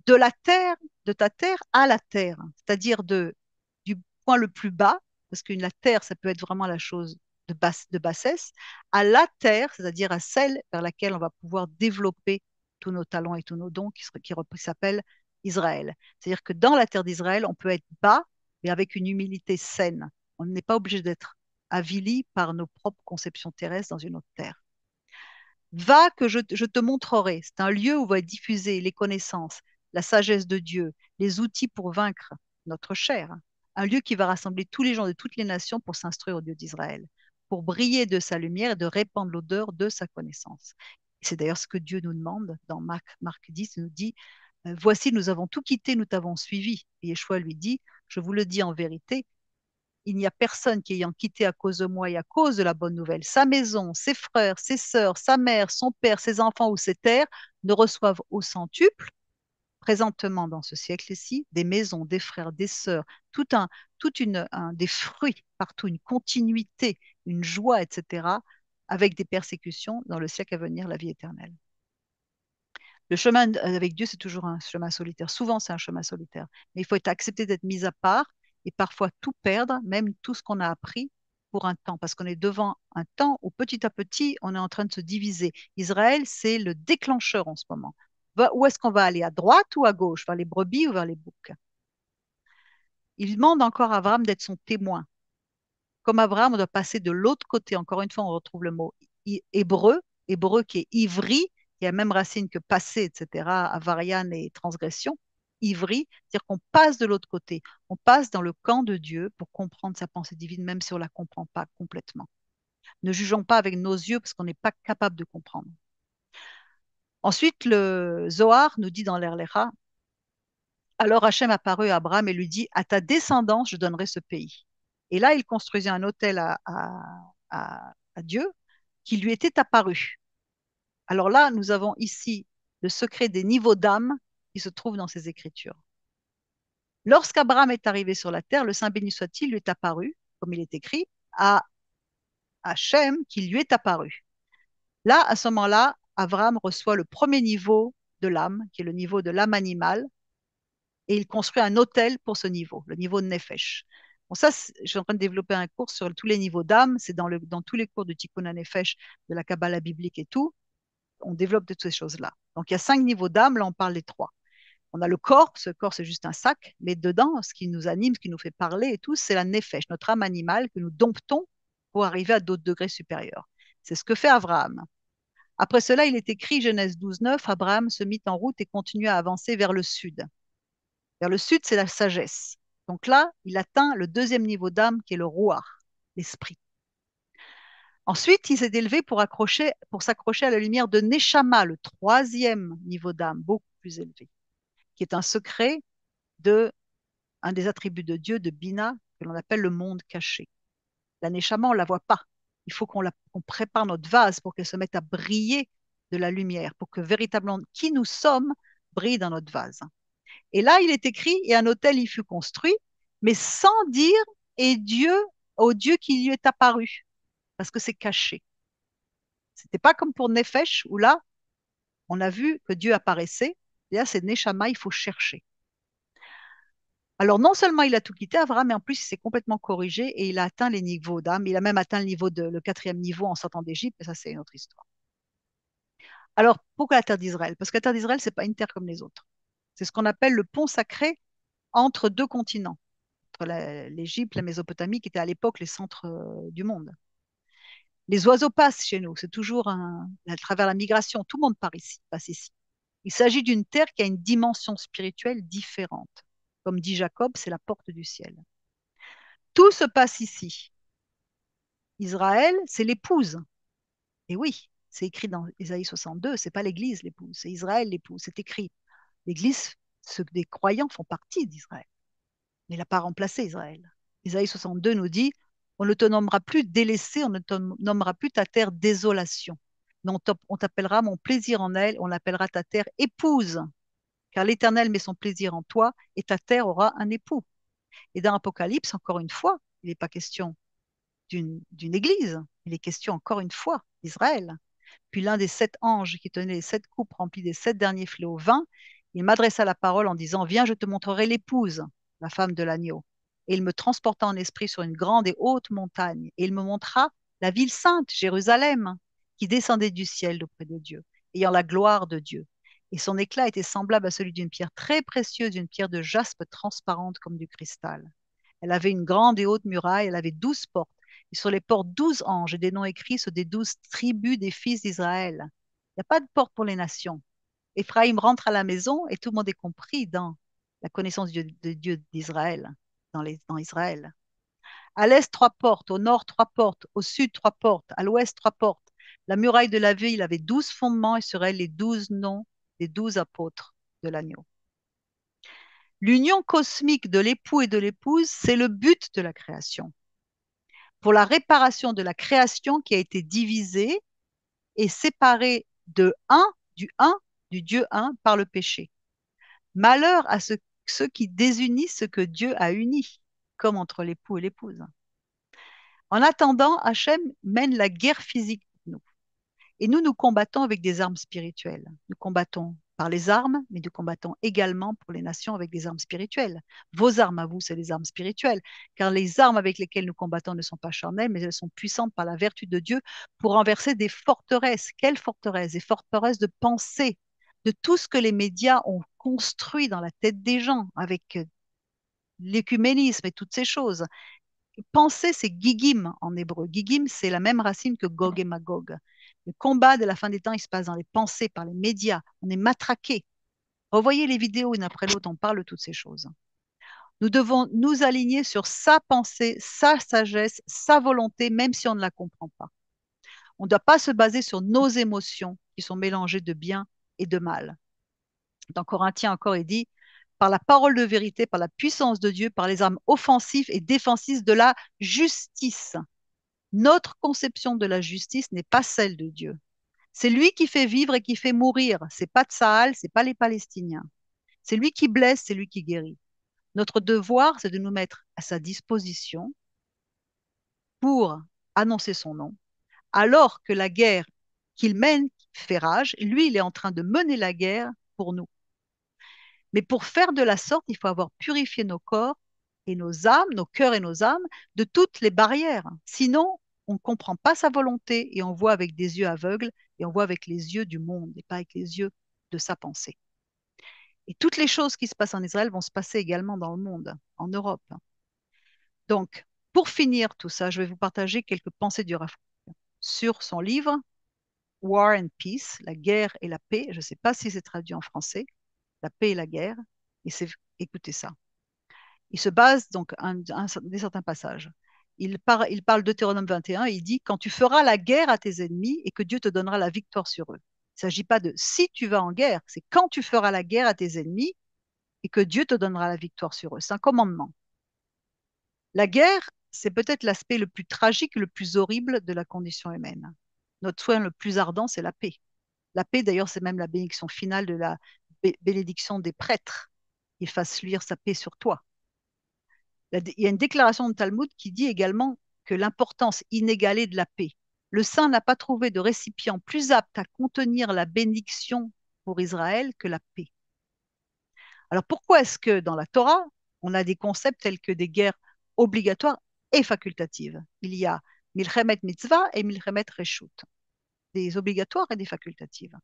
de la terre, de ta terre à la terre, c'est-à-dire du point le plus bas, parce que la terre, ça peut être vraiment la chose de bassesse, à la terre, c'est-à-dire à celle vers laquelle on va pouvoir développer tous nos talents et tous nos dons qui s'appelle Israël. C'est-à-dire que dans la terre d'Israël, on peut être bas, mais avec une humilité saine. On n'est pas obligé d'être avili par nos propres conceptions terrestres dans une autre terre. Va que je te montrerai. C'est un lieu où va être diffusée les connaissances, la sagesse de Dieu, les outils pour vaincre notre chair. Un lieu qui va rassembler tous les gens de toutes les nations pour s'instruire au Dieu d'Israël, pour briller de sa lumière et de répandre l'odeur de sa connaissance. C'est d'ailleurs ce que Dieu nous demande dans Marc 10, il nous dit, voici, nous avons tout quitté, nous t'avons suivi. Et Yeshua lui dit, je vous le dis en vérité, il n'y a personne qui ayant quitté à cause de moi et à cause de la bonne nouvelle sa maison, ses frères, ses sœurs, sa mère, son père, ses enfants ou ses terres ne reçoivent au centuple, présentement dans ce siècle-ci, des maisons, des frères, des sœurs, tout un, des fruits partout, une continuité, une joie, etc., avec des persécutions dans le siècle à venir, la vie éternelle. Le chemin avec Dieu, c'est toujours un chemin solitaire. Souvent, c'est un chemin solitaire. Mais il faut être accepté d'être mis à part et parfois tout perdre, même tout ce qu'on a appris pour un temps, parce qu'on est devant un temps où petit à petit, on est en train de se diviser. Israël, c'est le déclencheur en ce moment. Où est-ce qu'on va aller? À droite ou à gauche? Vers les brebis ou vers les boucs? Il demande encore à Abraham d'être son témoin. Comme Abraham, on doit passer de l'autre côté. Encore une fois, on retrouve le mot hébreu, hébreu qui est ivri, qui a la même racine que passé, etc., avarian et transgression. Ivri, c'est-à-dire qu'on passe de l'autre côté. On passe dans le camp de Dieu pour comprendre sa pensée divine, même si on ne la comprend pas complètement. Ne jugeons pas avec nos yeux parce qu'on n'est pas capable de comprendre. Ensuite, le Zohar nous dit dans l'Erlecha, alors Hachem apparut à Abraham et lui dit, à ta descendance, je donnerai ce pays. Et là, il construisit un autel à Dieu qui lui était apparu. Alors là, nous avons ici le secret des niveaux d'âme qui se trouvent dans ces écritures. Lorsqu'Abraham est arrivé sur la terre, le Saint béni soit-il lui est apparu, comme il est écrit, à Hachem qui lui est apparu. Là, à ce moment-là, Abraham reçoit le premier niveau de l'âme, qui est le niveau de l'âme animale, et il construit un autel pour ce niveau, le niveau de Nefesh. Bon, ça, je suis en train de développer un cours sur tous les niveaux d'âme, c'est dans tous les cours de Tikkun Nefesh, de la Kabbalah biblique et tout, on développe de toutes ces choses-là. Donc, il y a 5 niveaux d'âme, là, on parle des 3. On a le corps, ce corps, c'est juste un sac, mais dedans, ce qui nous anime, ce qui nous fait parler et tout, c'est la Nefesh, notre âme animale que nous domptons pour arriver à d'autres degrés supérieurs. C'est ce que fait Abraham. Après cela, il est écrit, Genèse 12, 9, Abraham se mit en route et continua à avancer vers le sud. Vers le sud, c'est la sagesse. Donc là, il atteint le deuxième niveau d'âme qui est le Ruach, l'esprit. Ensuite, il s'est élevé pour s'accrocher à la lumière de Neshama, le troisième niveau d'âme, beaucoup plus élevé, qui est un secret de un des attributs de Dieu, de Bina, que l'on appelle le monde caché. La Neshama, on ne la voit pas. Il faut qu'on prépare notre vase pour qu'elle se mette à briller de la lumière, pour que véritablement qui nous sommes brille dans notre vase. Et là, il est écrit, et un autel y fut construit, mais sans dire, et Dieu, au Dieu qui lui est apparu, parce que c'est caché. C'était pas comme pour Nefesh, où là, on a vu que Dieu apparaissait. Et là, c'est Neshama, il faut chercher. Alors, non seulement il a tout quitté, Abraham, mais en plus, il s'est complètement corrigé et il a atteint les niveaux d'âme. Il a même atteint le quatrième niveau en sortant d'Égypte, et ça, c'est une autre histoire. Alors, pourquoi la terre d'Israël? Parce que la terre d'Israël, c'est pas une terre comme les autres. C'est ce qu'on appelle le pont sacré entre deux continents, entre l'Égypte, la Mésopotamie, qui étaient à l'époque les centres du monde. Les oiseaux passent chez nous, c'est toujours à travers la migration, tout le monde passe ici. Il s'agit d'une terre qui a une dimension spirituelle différente. Comme dit Jacob, c'est la porte du ciel. Tout se passe ici. Israël, c'est l'épouse. Et oui, c'est écrit dans Ésaïe 62, c'est pas l'Église l'épouse, c'est Israël l'épouse, c'est écrit. L'Église, ceux des croyants font partie d'Israël, mais il n'a pas remplacé Israël. Ésaïe 62 nous dit, on ne te nommera plus délaissé, on ne te nommera plus ta terre désolation. Mais on t'appellera mon plaisir en elle, on l'appellera ta terre épouse, car l'Éternel met son plaisir en toi et ta terre aura un époux. Et dans Apocalypse, encore une fois, il n'est pas question d'une église, il est question encore une fois d'Israël. Puis l'un des sept anges qui tenait les sept coupes remplies des sept derniers fléaux vins, il m'adressa la parole en disant, viens, je te montrerai l'épouse, la femme de l'agneau. Et il me transporta en esprit sur une grande et haute montagne, et il me montra la ville sainte, Jérusalem, qui descendait du ciel auprès de Dieu, ayant la gloire de Dieu. Et son éclat était semblable à celui d'une pierre très précieuse, une pierre de jaspe transparente comme du cristal. Elle avait une grande et haute muraille, elle avait 12 portes, et sur les portes 12 anges et des noms écrits sur des 12 tribus des fils d'Israël. Il n'y a pas de porte pour les nations. Éphraïm rentre à la maison et tout le monde est compris dans la connaissance de Dieu d'Israël, dans Israël. À l'est, trois portes, au nord, trois portes, au sud, trois portes, à l'ouest, trois portes. La muraille de la ville avait 12 fondements et sur elle les 12 noms des 12 apôtres de l'agneau. L'union cosmique de l'époux et de l'épouse, c'est le but de la création. Pour la réparation de la création qui a été divisée et séparée du un, du Dieu un, par le péché. Malheur à ceux qui désunissent ce que Dieu a uni, comme entre l'époux et l'épouse. En attendant, Hachem mène la guerre physique pour nous. Et nous combattons avec des armes spirituelles. Nous combattons par les armes, mais nous combattons également pour les nations avec des armes spirituelles. Vos armes à vous, c'est les armes spirituelles, car les armes avec lesquelles nous combattons ne sont pas charnelles, mais elles sont puissantes par la vertu de Dieu pour renverser des forteresses. Quelles forteresses? Des forteresses de pensée, de tout ce que les médias ont construit dans la tête des gens avec l'écuménisme et toutes ces choses. Penser, c'est gigim en hébreu. Gigim, c'est la même racine que Gog et Magog. Le combat de la fin des temps, il se passe dans les pensées, par les médias. On est matraqué. Revoyez les vidéos une après l'autre, on parle de toutes ces choses. Nous devons nous aligner sur sa pensée, sa sagesse, sa volonté, même si on ne la comprend pas. On ne doit pas se baser sur nos émotions qui sont mélangées de bien et de mal. Dans Corinthiens encore, il dit, par la parole de vérité, par la puissance de Dieu, par les armes offensives et défensives de la justice. Notre conception de la justice n'est pas celle de Dieu. C'est lui qui fait vivre et qui fait mourir. C'est pas Tsahal, c'est pas les Palestiniens. C'est lui qui blesse, c'est lui qui guérit. Notre devoir, c'est de nous mettre à sa disposition pour annoncer son nom, alors que la guerre qu'il mène fait rage. Lui, il est en train de mener la guerre pour nous. Mais pour faire de la sorte, il faut avoir purifié nos corps et nos âmes, nos cœurs et nos âmes, de toutes les barrières. Sinon, on ne comprend pas sa volonté et on voit avec des yeux aveugles et on voit avec les yeux du monde et pas avec les yeux de sa pensée. Et toutes les choses qui se passent en Israël vont se passer également dans le monde, en Europe. Donc, pour finir tout ça, je vais vous partager quelques pensées du Rav sur son livre War and Peace, la guerre et la paix. Je ne sais pas si c'est traduit en français, la paix et la guerre. Et c'est, écoutez ça. Il se base donc des certains passages. Il parle de Deutéronome 21 et il dit, quand tu feras la guerre à tes ennemis et que Dieu te donnera la victoire sur eux. Il ne s'agit pas de si tu vas en guerre, c'est quand tu feras la guerre à tes ennemis et que Dieu te donnera la victoire sur eux. C'est un commandement. La guerre, c'est peut-être l'aspect le plus tragique, le plus horrible de la condition humaine. Notre souhait le plus ardent, c'est la paix. La paix, d'ailleurs, c'est même la bénédiction finale de la bénédiction des prêtres. Ils fassent luire sa paix sur toi. Il y a une déclaration de Talmud qui dit également que l'importance inégalée de la paix. Le saint n'a pas trouvé de récipient plus apte à contenir la bénédiction pour Israël que la paix. Alors pourquoi est-ce que dans la Torah, on a des concepts tels que des guerres obligatoires et facultatives? Il y a Milchemet Mitzvah et Milchemet Reshut, des obligatoires et des facultatives.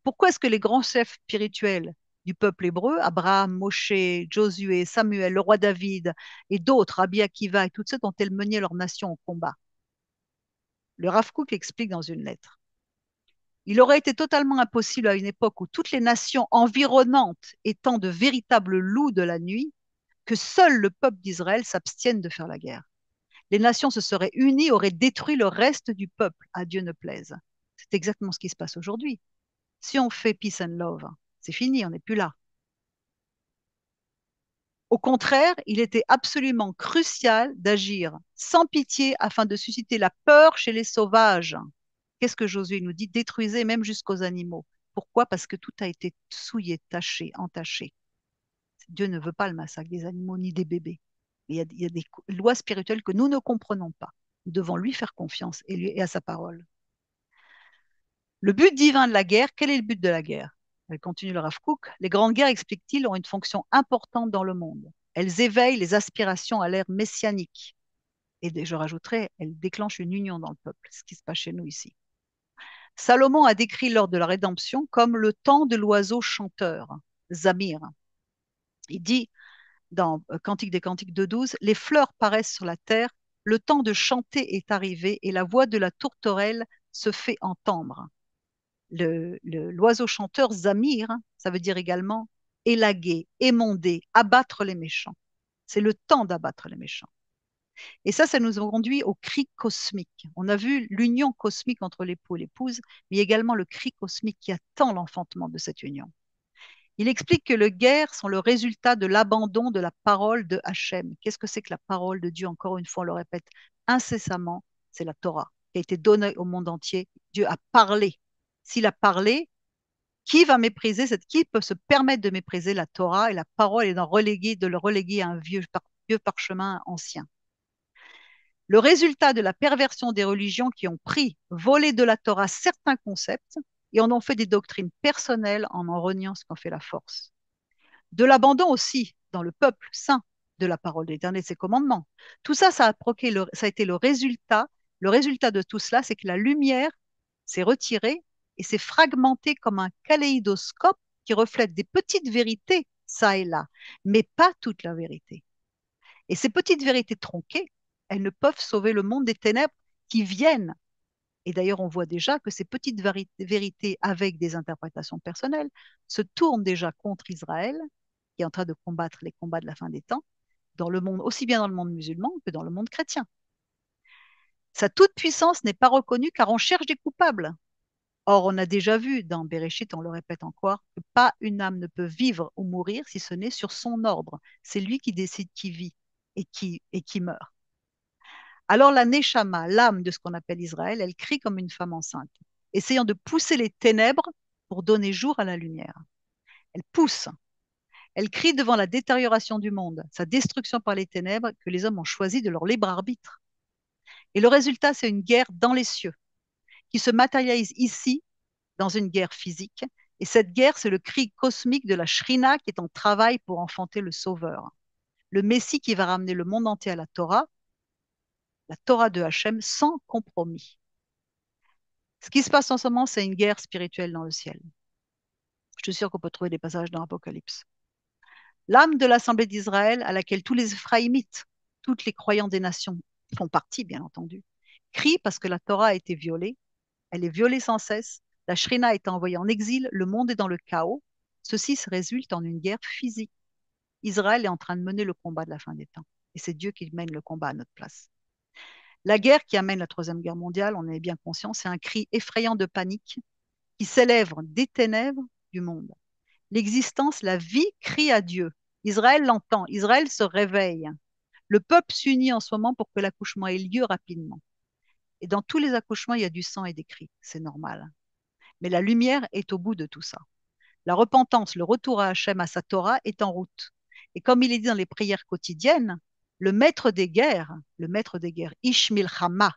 Pourquoi est-ce que les grands chefs spirituels du peuple hébreu, Abraham, Moshe, Josué, Samuel, le roi David et d'autres, Rabbi Akiva et toutes ceux ont-elles mené leur nation au combat? Le Rav Kook explique dans une lettre. Il aurait été totalement impossible à une époque où toutes les nations environnantes étant de véritables loups de la nuit, que seul le peuple d'Israël s'abstienne de faire la guerre. Les nations se seraient unies, auraient détruit le reste du peuple, à Dieu ne plaise. C'est exactement ce qui se passe aujourd'hui. Si on fait peace and love, c'est fini, on n'est plus là. Au contraire, il était absolument crucial d'agir sans pitié afin de susciter la peur chez les sauvages. Qu'est-ce que Josué nous dit? Détruisez même jusqu'aux animaux. Pourquoi? Parce que tout a été souillé, taché, entaché. Dieu ne veut pas le massacre des animaux ni des bébés. Il y a des lois spirituelles que nous ne comprenons pas. Nous devons lui faire confiance et à sa parole. Le but divin de la guerre, quel est le but de la guerre? Elle continue le Rav Kook. Les grandes guerres, explique-t-il, ont une fonction importante dans le monde. Elles éveillent les aspirations à l'ère messianique. Et je rajouterais, elles déclenchent une union dans le peuple, ce qui se passe chez nous ici. Salomon a décrit lors de la rédemption comme le temps de l'oiseau chanteur, Zamir. Il dit dans Cantique des Cantiques 2.12, les fleurs paraissent sur la terre, le temps de chanter est arrivé et la voix de la tourterelle se fait entendre. L'oiseau chanteur Zamir, ça veut dire également élaguer, émonder, abattre les méchants. C'est le temps d'abattre les méchants. Et ça nous a conduit au cri cosmique. On a vu l'union cosmique entre l'époux et l'épouse, mais également le cri cosmique qui attend l'enfantement de cette union. Il explique que les guerres sont le résultat de l'abandon de la parole de Hachem. Qu'est-ce que c'est que la parole de Dieu? Encore une fois, on le répète incessamment, c'est la Torah qui a été donnée au monde entier. Dieu a parlé. S'il a parlé, qui va mépriser qui peut se permettre de mépriser la Torah et la parole et de le reléguer à un vieux parchemin ancien? Le résultat de la perversion des religions qui ont pris, volé de la Torah certains concepts et en ont fait des doctrines personnelles en reniant ce qu'en fait la force. De l'abandon aussi dans le peuple saint de la parole de l'Éternel et de ses commandements. Tout ça, ça a été le résultat. Le résultat de tout cela, c'est que la lumière s'est retirée et s'est fragmentée comme un kaléidoscope qui reflète des petites vérités, ça et là, mais pas toute la vérité. Et ces petites vérités tronquées, elles ne peuvent sauver le monde des ténèbres qui viennent. Et d'ailleurs, on voit déjà que ces petites vérités avec des interprétations personnelles se tournent déjà contre Israël, qui est en train de combattre les combats de la fin des temps, dans le monde, aussi bien dans le monde musulman que dans le monde chrétien. Sa toute-puissance n'est pas reconnue car on cherche des coupables. Or, on a déjà vu dans Béréchit, on le répète encore, que pas une âme ne peut vivre ou mourir si ce n'est sur son ordre. C'est lui qui décide qui vit et qui meurt. Alors la Neshama, l'âme de ce qu'on appelle Israël, elle crie comme une femme enceinte, essayant de pousser les ténèbres pour donner jour à la lumière. Elle pousse, elle crie devant la détérioration du monde, sa destruction par les ténèbres que les hommes ont choisi de leur libre arbitre. Et le résultat, c'est une guerre dans les cieux qui se matérialise ici dans une guerre physique. Et cette guerre, c'est le cri cosmique de la Shrina qui est en travail pour enfanter le Sauveur, le Messie qui va ramener le monde entier à la Torah de Hachem sans compromis. Ce qui se passe en ce moment, c'est une guerre spirituelle dans le ciel. Je suis sûre qu'on peut trouver des passages dans l'Apocalypse. L'âme de l'Assemblée d'Israël, à laquelle tous les Éphraïmites, toutes les croyants des nations font partie, bien entendu, crie parce que la Torah a été violée. Elle est violée sans cesse. La Shrina a été envoyée en exil. Le monde est dans le chaos. Ceci se résulte en une guerre physique. Israël est en train de mener le combat de la fin des temps. Et c'est Dieu qui mène le combat à notre place. La guerre qui amène la Troisième Guerre mondiale, on est bien conscient, c'est un cri effrayant de panique qui s'élève des ténèbres du monde. L'existence, la vie crie à Dieu. Israël l'entend, Israël se réveille. Le peuple s'unit en ce moment pour que l'accouchement ait lieu rapidement. Et dans tous les accouchements, il y a du sang et des cris, c'est normal. Mais la lumière est au bout de tout ça. La repentance, le retour à Hachem, à sa Torah, est en route. Et comme il est dit dans les prières quotidiennes, le maître des guerres, Ish Milchama,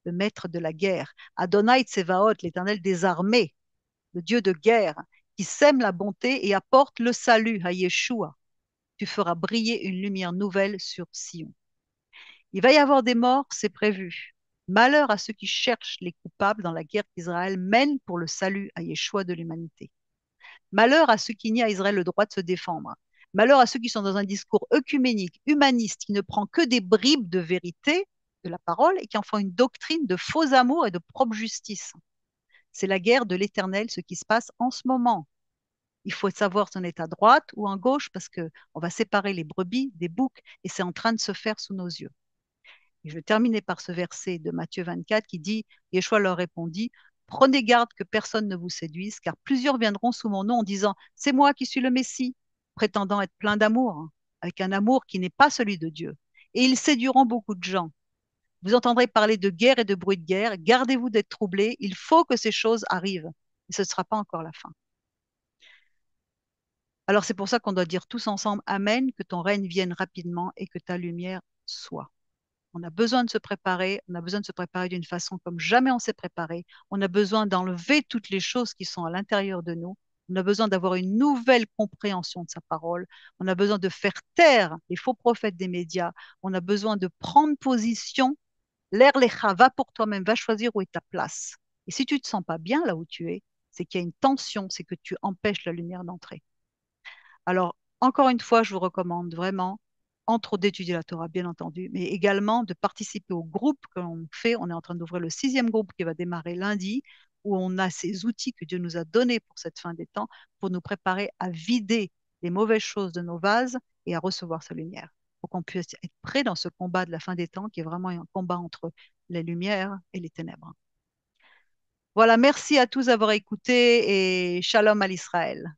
le maître de la guerre, Adonai Tsevaot, l'éternel des armées, le Dieu de guerre, qui sème la bonté et apporte le salut à Yeshua. Tu feras briller une lumière nouvelle sur Sion. Il va y avoir des morts, c'est prévu. Malheur à ceux qui cherchent les coupables dans la guerre qu'Israël mène pour le salut à Yeshua de l'humanité. Malheur à ceux qui nient à Israël le droit de se défendre. Malheur à ceux qui sont dans un discours œcuménique, humaniste, qui ne prend que des bribes de vérité de la parole et qui en font une doctrine de faux amour et de propre justice. C'est la guerre de l'éternel, ce qui se passe en ce moment. Il faut savoir si on est à droite ou à gauche parce qu'on va séparer les brebis des boucs et c'est en train de se faire sous nos yeux. Et je vais terminer par ce verset de Matthieu 24 qui dit, Yeshua leur répondit, prenez garde que personne ne vous séduise, car plusieurs viendront sous mon nom en disant, c'est moi qui suis le Messie, prétendant être plein d'amour, hein, avec un amour qui n'est pas celui de Dieu. Et ils séduiront beaucoup de gens. Vous entendrez parler de guerre et de bruit de guerre. Gardez-vous d'être troublés. Il faut que ces choses arrivent. Et ce ne sera pas encore la fin. Alors c'est pour ça qu'on doit dire tous ensemble, Amen, que ton règne vienne rapidement et que ta lumière soit. On a besoin de se préparer, on a besoin de se préparer d'une façon comme jamais on s'est préparé. On a besoin d'enlever toutes les choses qui sont à l'intérieur de nous. On a besoin d'avoir une nouvelle compréhension de sa parole. On a besoin de faire taire les faux prophètes des médias. On a besoin de prendre position. L'air lecha, va pour toi-même, va choisir où est ta place. Et si tu te sens pas bien là où tu es, c'est qu'il y a une tension, c'est que tu empêches la lumière d'entrer. Alors, encore une fois, je vous recommande vraiment, entre autres, d'étudier la Torah, bien entendu, mais également de participer au groupe que l'on fait. On est en train d'ouvrir le sixième groupe qui va démarrer lundi, où on a ces outils que Dieu nous a donnés pour cette fin des temps, pour nous préparer à vider les mauvaises choses de nos vases et à recevoir sa lumière, pour qu'on puisse être prêt dans ce combat de la fin des temps, qui est vraiment un combat entre les lumières et les ténèbres. Voilà, merci à tous d'avoir écouté et shalom à l'Israël.